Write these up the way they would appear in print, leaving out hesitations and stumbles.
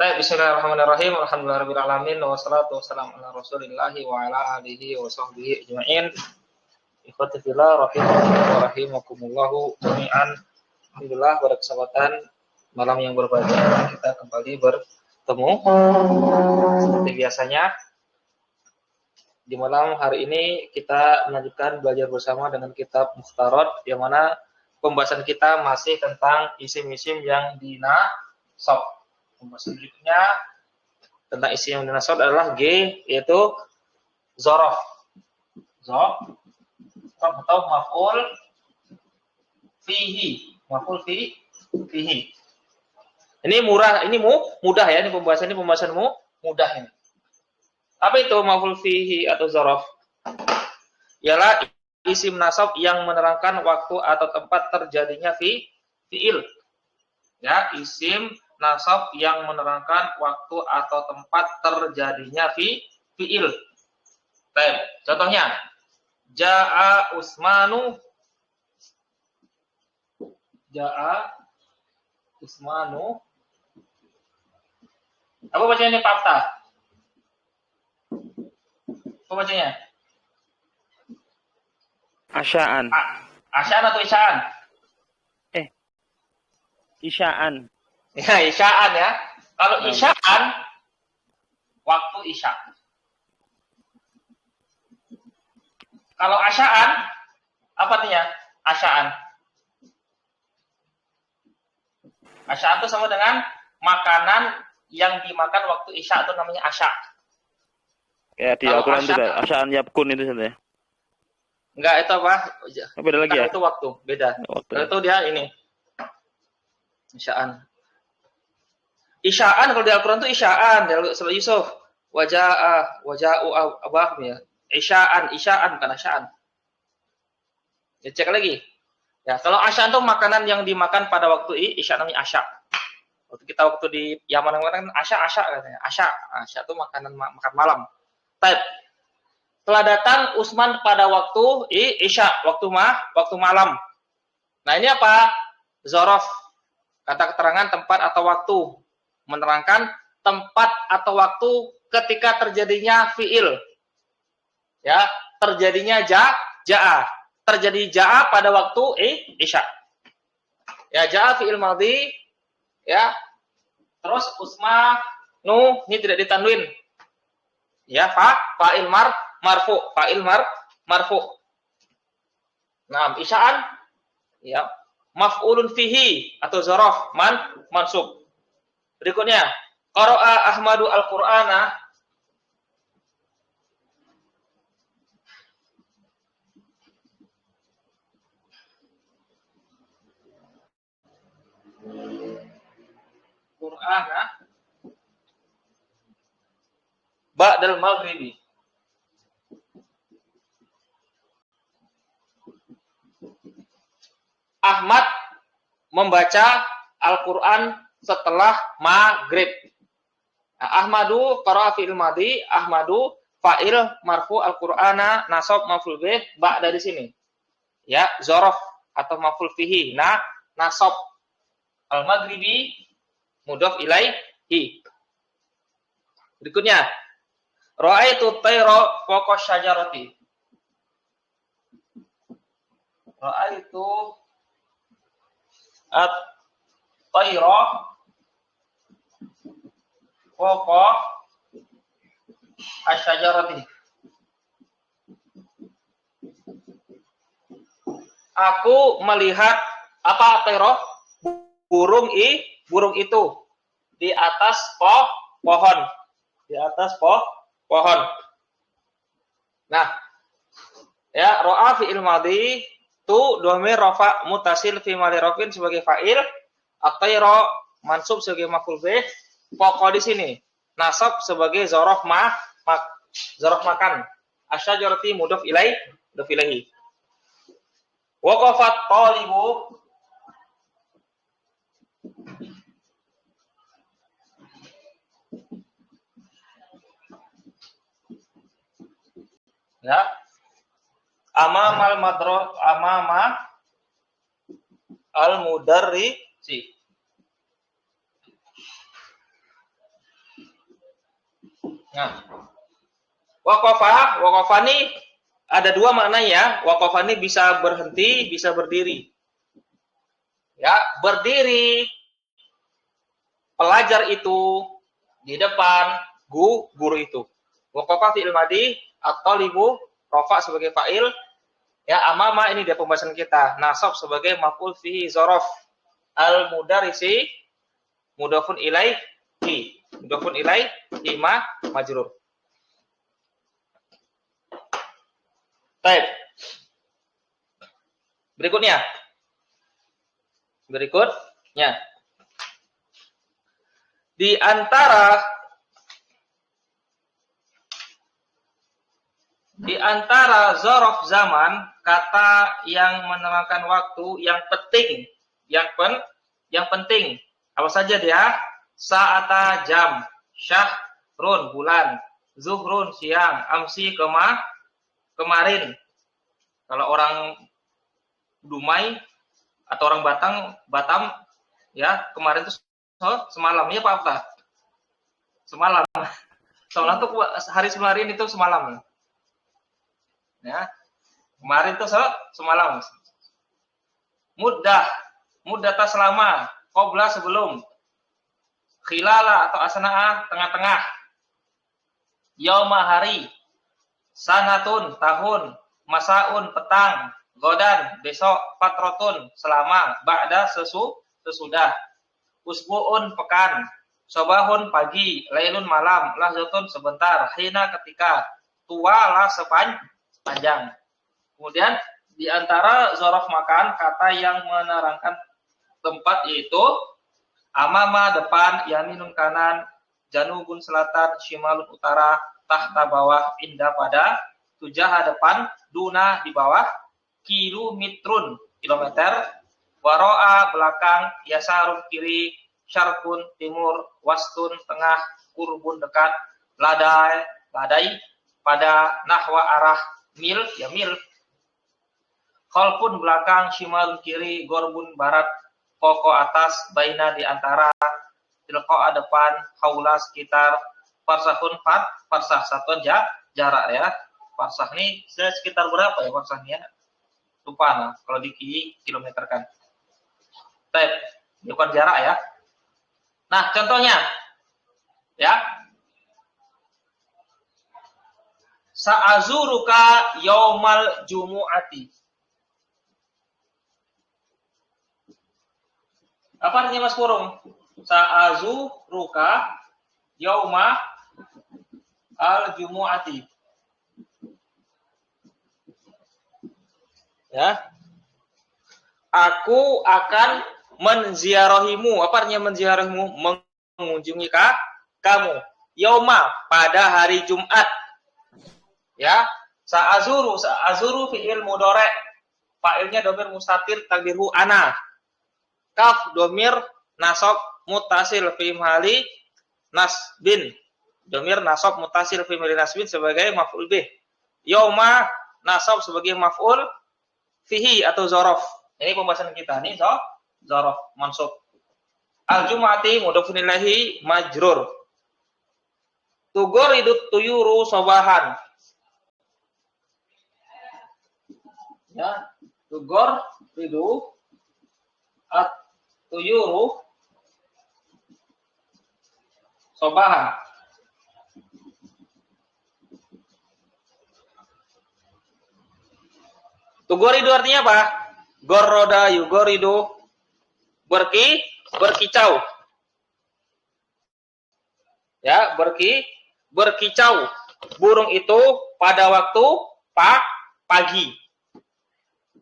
Bismillahirrahmanirrahim. Alhamdulillahirabbil alamin wassalatu wassalamu ala Rasulillah wa ala alihi wa sahbihi ajmain. Ikhwati fillah rahimakumullah jami'an. Alhamdulillah pada kesempatan malam yang berbahagia kita kembali bertemu seperti biasanya. Di malam hari ini kita melanjutkan belajar bersama dengan kitab Mukhtarat, yang mana pembahasan kita masih tentang isim-isim yang dinasab. Pembahasan berikutnya tentang isim yang dinasab adalah G, yaitu zorof. Zorof atau maf'ul fihi. Maf'ul fihi. Ini mudah ya, ini pembahasan mudah ini. Apa itu maf'ul fihi atau zorof? Ialah isim nasab yang menerangkan waktu atau tempat terjadinya fi'il. Ya, isim nasab yang menerangkan waktu atau tempat terjadinya fi'il. Baik, contohnya Ja'a Usmanu. Apa bacanya ini Pak Aftah? Apa bacanya? Asya'an. Asya'an atau isya'an? Isya'an. Ya, isya'an ya. Kalau isya'an, waktu isya. Kalau asya'an, apa artinya? Asya'an. Asya'an itu sama dengan makanan yang dimakan waktu isya, itu namanya asya'. Kayak di Al-Quran itu asya'an yabkun itu sebenarnya. Enggak, itu apa? Beda lagi ya? Itu waktu, beda. Itu dia ini. Isya'an. Isya'an kalau di Al-Quran itu isya'an, di surat Yusuf. Waja'u abah ya. Isya'an bukan asya'an. Ya, cek lagi. Ya, kalau asya'an itu makanan yang dimakan pada waktu isya, namanya asya'. Waktu di Yaman kemarin asya katanya. Asya itu makan malam. Baik. Telah datang Utsman pada waktu isya, waktu malam. Nah, ini apa? Zorof. Kata keterangan tempat atau waktu, menerangkan tempat atau waktu ketika terjadinya fi'il. Ya, terjadinya ja'a. Terjadi ja'a pada waktu isya. Ya, ja'a fi'il madhi, ya. Terus Utsmanu ini tidak ditanwin. Ya, fa'il marfu, marfu. Nah, isya'an ya maf'ulun fihi atau zorof mansub. Berikutnya, qara'a Ahmadu al-Qur'ana. Qur'ana ba'dal maghribi. Ahmad membaca Al-Quran setelah maghrib. Nah, Ahmadu qara'a fi'il madhi, Ahmadu fa'il marfu Al-Qur'ana nasab maf'ul bih ba dari sini. Ya, zorof atau maf'ul fihi. Nah, nasab al-maghribi mudhaf ilaihi. Berikutnya, ra'aitu tayra fawqa syajarati. Ra'aitu at-tayra fawqa asy-syajarati. Aku melihat apa tayra? Burung itu di atas pohon. Di atas pohon. Nah, ya, ra'a fi'il madhi tu dhamir rafa mutasil fi mali rafin sebagai fa'il, at-tayra mansub sebagai maf'ul bih, pokok di sini nasab sebagai zorof zorof makan, asyajarati mudhaf ilaihi. Waqafat talibu ya amama al-mudarrisi. Nah, waqafani ada dua maknanya. Waqafani bisa berhenti, bisa berdiri. Ya, berdiri pelajar itu di depan guru itu. Waqafa fi'il madhi atau libu rafa sebagai fa'il. Ya, amama ini dia pembahasan kita. Nasab sebagai maf'ul fihi dzaraf. Al mudarrisi mudhafun ilaihi. Mudhafun ilaihi majrur. Baik. Berikutnya. Di antara dzaraf zaman, kata yang menerangkan waktu yang penting, yang penting. Apa saja dia? Sa'ata jam, syahrun bulan, zuhrun siang, amsi kemarin. Kalau orang Dumai atau orang Batam ya, kemarin itu semalam ya Pak Afta. Semalam. Semalam itu hari kemarin itu semalam. Ya. Kemarin itu semalam. Muddah tas selama, qabla sebelum. Khilala atau asna'a tengah-tengah. Yauma hari. Sanatun tahun, masaun petang, godan besok, patrotun selama, ba'da sesudah. Usbu'un pekan, sobahun pagi, lailun malam, lahzatun sebentar, hina ketika, tualah sepanjang. Kemudian di antara dzaraf makan, kata yang menerangkan tempat yaitu amama depan, yaminun kanan, janubun selatan, shimalun utara, tahta bawah, indah pada, tujah depan, duna di bawah, kilometrun kilometer, waro'a belakang, yasarun kiri, syarkun timur, wastun tengah, kurbun dekat, ladai pada, nahwa arah, mil ya mil, khalfun belakang, shimalun kiri, gorbun barat, koko atas, baina di antara, tilqa'a depan, haula sekitar, farsahun farsah satuan jarak ya. Farsah ini sekitar berapa ya farsahnya? Lupa nah, kalau di kilometer kan. Baik, bukan jarak ya. Nah, contohnya ya. Sa'azuruka yaumal jumu'ati. Apa artinya Mas Purung? Sa'azuruka yauma al-jumu'ati. Ya. Aku akan menziarahimu. Apa artinya menziarahimu? Mengunjungi kamu. Yauma pada hari Jumat. Ya. Sa'azuru fi'il mudhari'. Fa'ilnya dhamir mustatir takdirhu ana. Kaf dhamir nasab muttasil fi mahali nasbin. Dhamir nasab muttasil fi mahali nasbin sebagai maf'ul bih. Yauma nasab sebagai maf'ul fihi atau dzaraf. Ini pembahasan kita nih, dzaraf mansub. Al-jumu'ati mudhafun ilaihi majrur. Tugoridut tuyuru sobahan. Ya, tugoridu at-tuyuru sobahan. Tugoridu artinya apa? Goroda yugoridu berkicau. Ya, berkicau. Burung itu pada waktu pagi.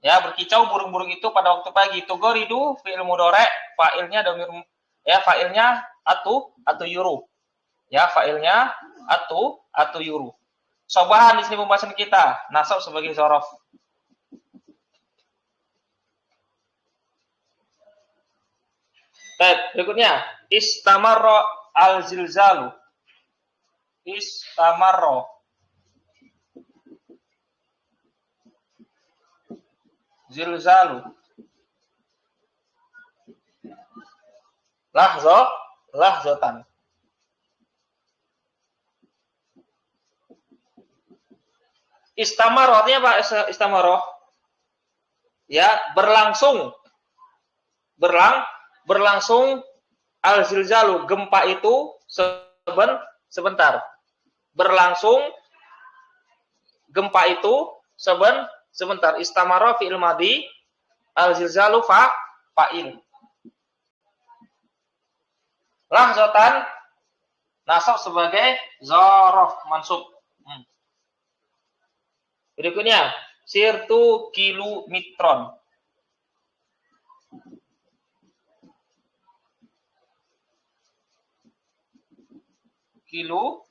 Ya, berkicau burung-burung itu pada waktu pagi. Tugoridu fi'il mudhari', fa'ilnya dhamir ya, fa'ilnya atau yuru. Ya, fa'ilnya atau yuru. Sobahan di sini pembahasan kita, nasab sebagai dzaraf. Baik, berikutnya istamarra al-zilzalu. Istamarra zilzalu. Lahzatan. Istamarah artinya apa? Istamarah. Ya, berlangsung. Berlangsung al-zilzalu, gempa itu sebentar. Berlangsung gempa itu sebentar. Istamarah fi'il madhi, al-zilzalu fa'il. Lahzatan nasab sebagai zaraf mansub. Berikutnya, sirtu kilometron. Kilometron.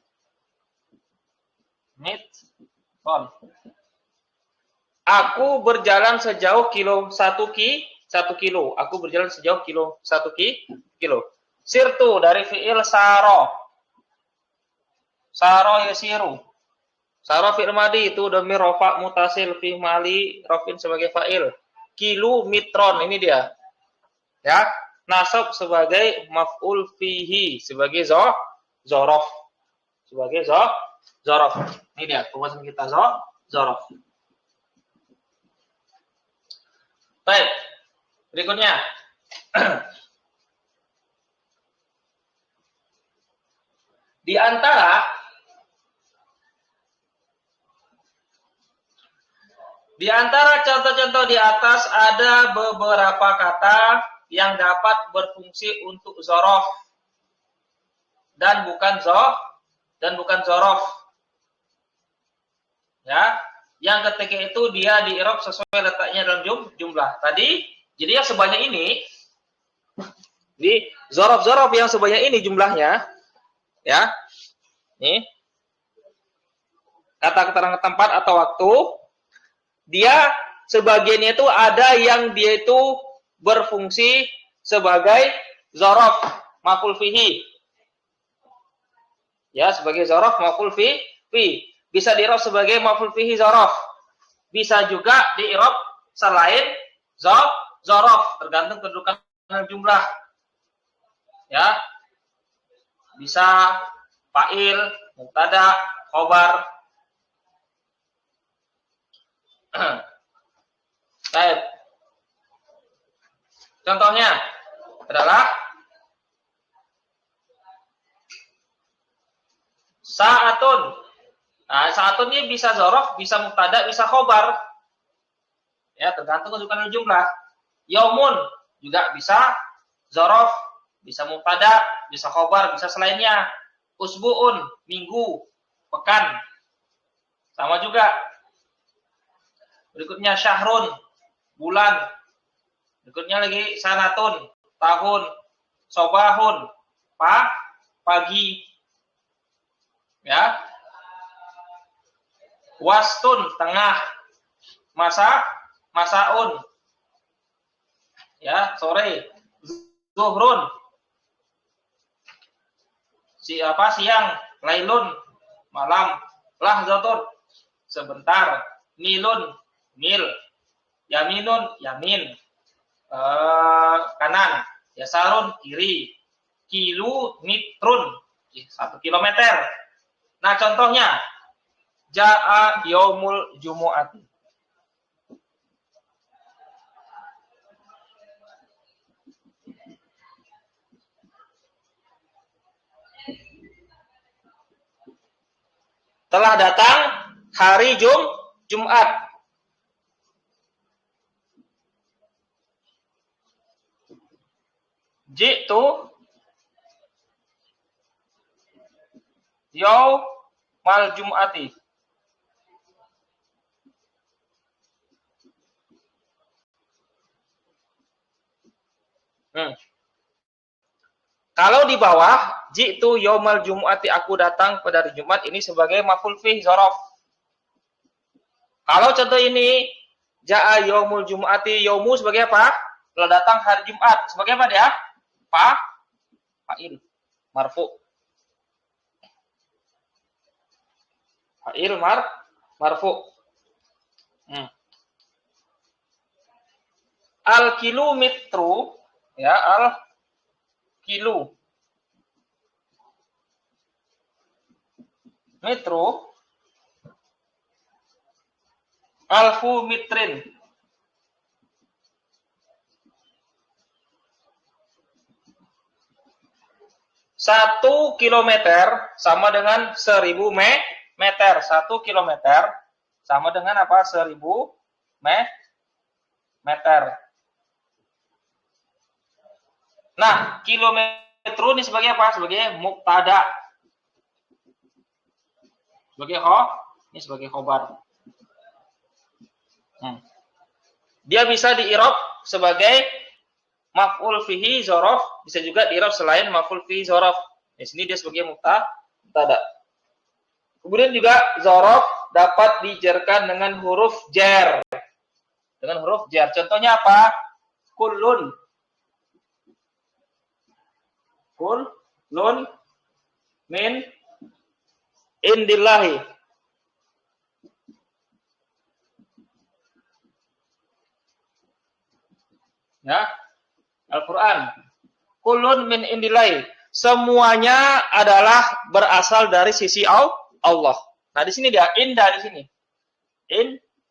Aku berjalan sejauh 1 kilo. Aku berjalan sejauh 1 kilo. Sirtu dari fi'il saro. Saro yasiru. Saro fi'il madhi itu dhamir rafa mutasil fi mali rafin sebagai fa'il. Kilometron ini dia. Ya, nasab sebagai maf'ul fihi sebagai zorof. Sebagai zorof. Ini dia pembahasan kita zorof. Baik. Berikutnya. Di antara contoh-contoh di atas ada beberapa kata yang dapat berfungsi untuk zorof dan bukan zorof. Ya, yang ketiga itu dia di-i'rab sesuai letaknya dalam jumlah. Tadi, jadi yang sebanyak ini di zorof yang sebanyak ini jumlahnya, ya, nih kata keterangan tempat atau waktu. Dia sebagiannya itu ada yang dia itu berfungsi sebagai zorof maf'ul fihi. Ya, sebagai zorof maf'ul fihi. Bisa di-i'rab sebagai maf'ul fihi zorof. Bisa juga di-i'rab selain zorof, tergantung kedudukan jumlah. Ya. Bisa fa'il, mubtada, khobar. Baik. Contohnya adalah sa'atun. Nah, sa'atun ini bisa zorof, bisa mubtada, bisa khobar. Ya, tergantung kedudukan jumlah. Yaumun juga bisa zorof, bisa mubtada, bisa khobar, bisa selainnya. Usbu'un, minggu, pekan. Sama juga. Berikutnya syahrun, bulan. Berikutnya lagi sanatun, tahun. Sobahun, pagi. Ya. Wastun, tengah. Masaun. Ya, sore. Zuhrun. Siang. Lailun, malam. Lahzatun, sebentar. Milun, mil. Yaminun, yamin. Kanan. Yasarun, kiri. Kilometrun, 1 kilometer. Nah, contohnya ja'a yaumul jumu'ati. Telah datang hari Jumat. Jitu yaumal jum'ati. Kalau di bawah, jitu yaumal jum'ati, aku datang pada hari Jumat, ini sebagai maf'ul fihi zorof. Kalau contoh ini, ja'a yaumul jum'ati, yaumu sebagai apa? Telah datang hari Jumat. Sebagai apa dia? Fa'il. Marfu. Fa'il marfu. Al-kilometru, ya, metro Alfu mitrin. 1 kilometer sama dengan 1000 meter. 1 kilometer sama dengan apa? 1000 meter. Nah, kilometer ini sebagai apa? Sebagai mubtada. Ini sebagai khobar. Dia bisa di-i'rab sebagai maf'ul fihi dzaraf, bisa juga di-i'rab selain maf'ul fihi dzaraf. Di sini dia sebagai mubtada. Kemudian juga dzaraf dapat dijarkan dengan huruf jar. Dengan huruf jar. Contohnya apa? Kullun. Kullun min indillahi. Ya, Al-Quran. Kullun min indillahi. Semuanya adalah berasal dari sisi Allah. Nah, di sini dia indah di sini.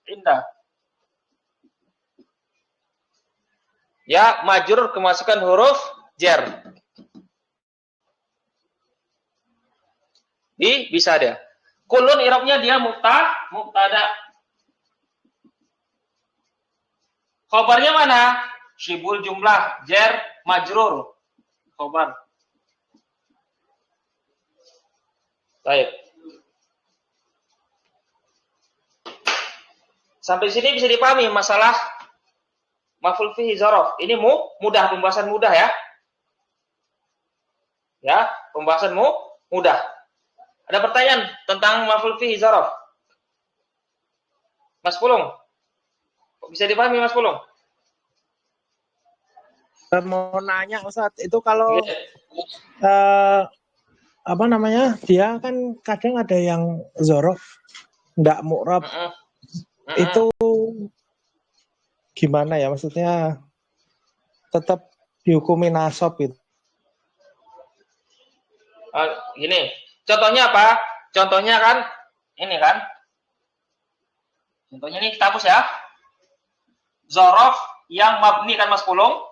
Indah. Ya, majrur kemasukan huruf jar. Bisa dia. Kullun i'rabnya dia mubtada. Khobarnya mana? Syibul jumlah, jar, majrur. Khobar. Baik. Sampai sini bisa dipahami masalah maf'ul fihi dzaraf. Ini mudah, pembahasan mudah ya. Ya, pembahasan mudah. Ada pertanyaan tentang maf'ul fihi dzaraf? Mas Pulung. Bisa dipahami Mas Pulung? Mau nanya Ustaz, itu kalau apa namanya? Dia kan kadang ada yang dzaraf enggak mu'rab. Itu gimana ya, maksudnya tetap dihukumi nasab gitu. Gini, contohnya apa? Contohnya kan ini kan. Contohnya ini kita hapus ya. Dzaraf yang mabni kan Mas Pulung?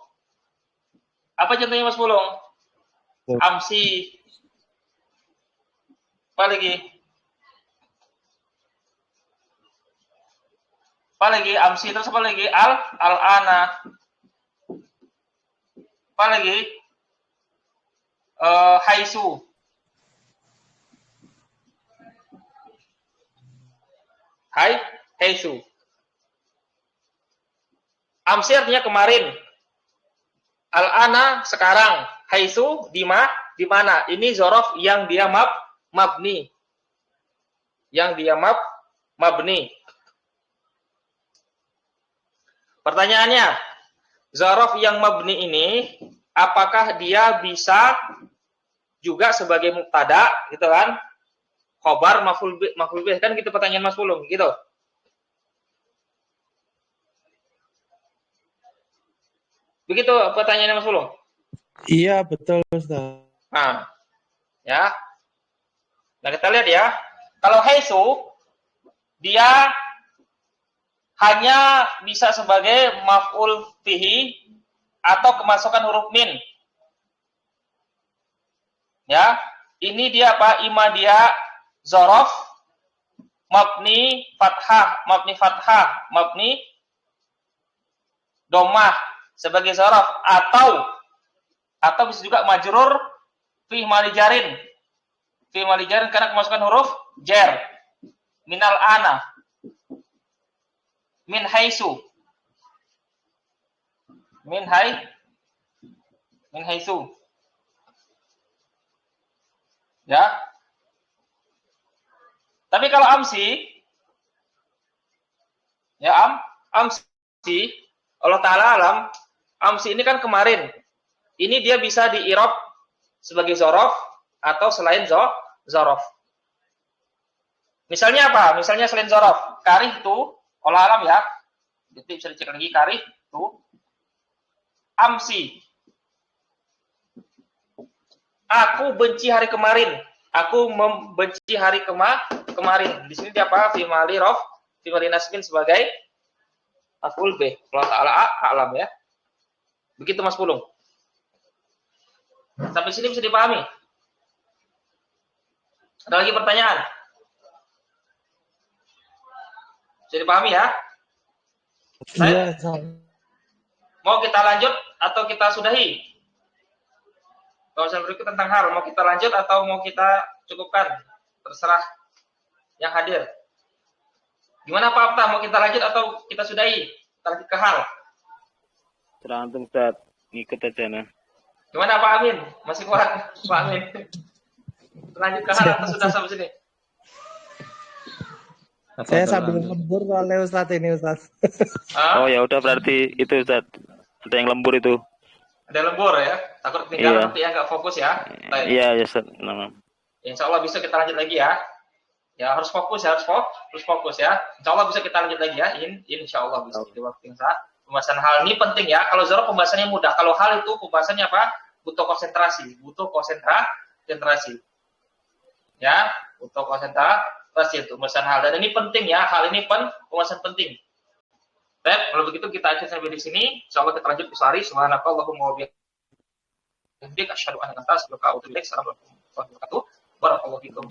Apa contohnya Mas Pulung? Amsi. Apa lagi? Apa lagi? Amsi, terus apa lagi? Al-ana. Apa lagi? Haisu. Haisu. Amsi artinya kemarin. Al-ana sekarang. Haisu di mana? Ini dzaraf yang dia mabni. Yang dia mabni. Pertanyaannya, dzaraf yang mabni ini apakah dia bisa juga sebagai mubtada gitu kan? Khobar maf'ul bih kan gitu pertanyaan Mas Pulung gitu. Begitu pertanyaannya Mas Pulung? Iya, betul Ustaz. Nah, ya. Nah, kita lihat ya. Kalau haisu dia hanya bisa sebagai maf'ul fihi atau kemasukan huruf min. Ya, ini dia apa? Ima dia dzaraf mabni fathah, mabni dhammah sebagai dzaraf atau bisa juga majrur fi malijarin. Fi malijarin karena kemasukan huruf jar. Minal ana. Min haisu. Min haisu. Ya. Tapi kalau amsi ya amsi Allah taala alam, amsi ini kan kemarin. Ini dia bisa di-i'rab sebagai dzaraf atau selain dzaraf. Misalnya apa? Misalnya selain dzaraf, karih itu Allah alam ya. Jadi bisa dicek lagi karih itu amsi. Aku benci hari kemarin. Aku membenci hari kemarin. Di sini dia apa? Fi fi madi nasbin sebagai maf'ul bih. Allah taala a'lam ya. Begitu Mas Pulung. Sampai sini bisa dipahami? Ada lagi pertanyaan? Bisa dipahami ya? Iya, Mau kita lanjut atau kita sudahi? Pembahasan berikut tentang hal, mau kita lanjut atau mau kita cukupkan? Terserah yang hadir. Gimana Pak Abta? Mau kita lanjut atau kita sudahi? Kita lanjut ke hal. Tergantung Ustaz, ngikut aja nah. Gimana Pak Amin? Masih kuat Pak Amin? Lanjut ke hal atau sudah sampai sini? Saya sambil lembur soalnya Ustaz ini Ustaz. Oh ya udah berarti itu Ustaz. Ada yang lembur itu. Ada lembur ya? Takut tinggal nanti ya nggak fokus ya? Iya ya Ustaz. Nah. Insya Allah bisa kita lanjut lagi ya. Ya harus fokus ya, harus fokus ya. Insya Allah bisa kita lanjut lagi ya. Insya Allah bisa di waktu yang saat. Pembahasan hal ini penting ya. Kalau zorof pembahasannya mudah. Kalau hal itu pembahasannya apa? Butuh konsentrasi. Ya, butuh konsentrasi untuk pembahasan hal. Dan ini penting ya. Hal ini pembahasan penting. Baik, kalau begitu kita akhiri sampai di sini. Insya Allah kita lanjut ke sehari. Subhanakallahumma wa bihamdika asyhadu an la ilaha illa anta astaghfiruka wa atubu ilaik. Assalamualaikum warahmatullahi wabarakatuh. Barakallahu fikum.